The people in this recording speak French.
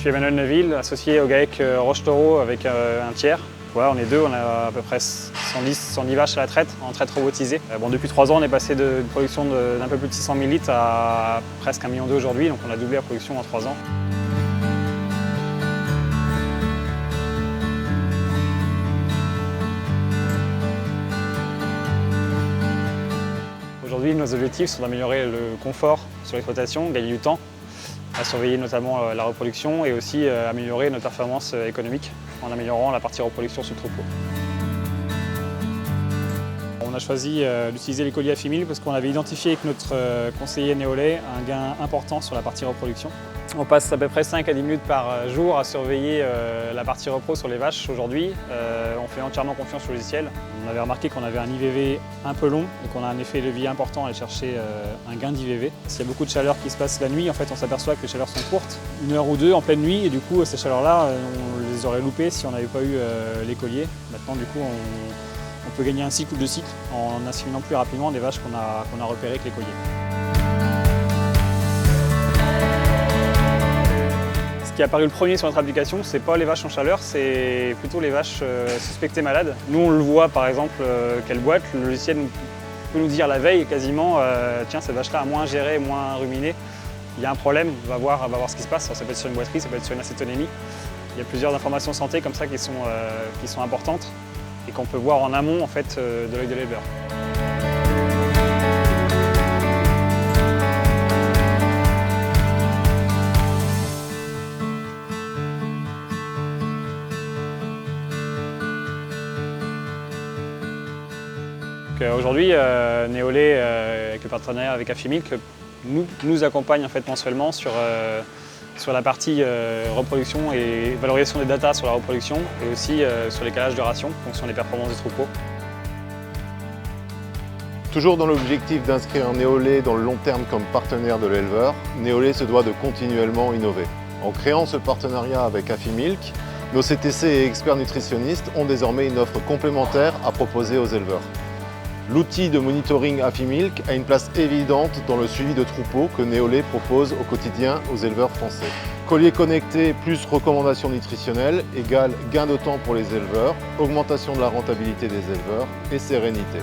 suis Emmanuel Neuville, associé au GAEC Roche-Taureau avec un tiers. Voilà, on est deux, on a à peu près 110 vaches à la traite, en traite robotisée. Depuis 3 ans, on est passé d'une production d'un peu plus de 600 000 litres à presque 1,2 million aujourd'hui, donc on a doublé la production en 3 ans. Aujourd'hui, nos objectifs sont d'améliorer le confort sur l'exploitation, gagner du temps, à surveiller notamment la reproduction et aussi améliorer notre performance économique en améliorant la partie reproduction sur le troupeau. On a choisi d'utiliser les colliers Affimilk parce qu'on avait identifié avec notre conseiller néolais un gain important sur la partie reproduction. On passe à peu près 5 à 10 minutes par jour à surveiller la partie repro sur les vaches aujourd'hui. On fait entièrement confiance au logiciel. On avait remarqué qu'on avait un IVV un peu long et qu'on a un effet levier important à aller chercher un gain d'IVV. S'il y a beaucoup de chaleur qui se passe la nuit, en fait, on s'aperçoit que les chaleurs sont courtes, 1 heure ou 2 en pleine nuit, et du coup ces chaleurs-là, on les aurait loupées si on n'avait pas eu les colliers. Maintenant, du coup, on peut gagner un cycle ou 2 cycles en inséminant plus rapidement des vaches qu'on a repérées avec les colliers. Ce qui est apparu le premier sur notre application, ce n'est pas les vaches en chaleur, c'est plutôt les vaches suspectées malades. Nous, on le voit par exemple qu'elles boitent, le logiciel peut nous dire la veille quasiment tiens, cette vache-là a moins géré, moins ruminé, il y a un problème, on va voir ce qui se passe. Alors, ça peut être sur une boiterie, ça peut être sur une acétonémie. Il y a plusieurs informations santé comme ça qui sont importantes et qu'on peut voir en amont en fait, de l'œil de l'éleveur. Aujourd'hui, Néolé, avec le partenariat avec Affimilk, nous accompagne en fait, mensuellement sur la partie reproduction et valorisation des datas sur la reproduction et aussi sur les calages de ration en fonction des performances des troupeaux. Toujours dans l'objectif d'inscrire Néolé dans le long terme comme partenaire de l'éleveur, Néolé se doit de continuellement innover. En créant ce partenariat avec Affimilk, nos CTC et experts nutritionnistes ont désormais une offre complémentaire à proposer aux éleveurs. L'outil de monitoring Affimilk a une place évidente dans le suivi de troupeaux que Néolé propose au quotidien aux éleveurs français. Collier connecté plus recommandations nutritionnelles égale gain de temps pour les éleveurs, augmentation de la rentabilité des éleveurs et sérénité.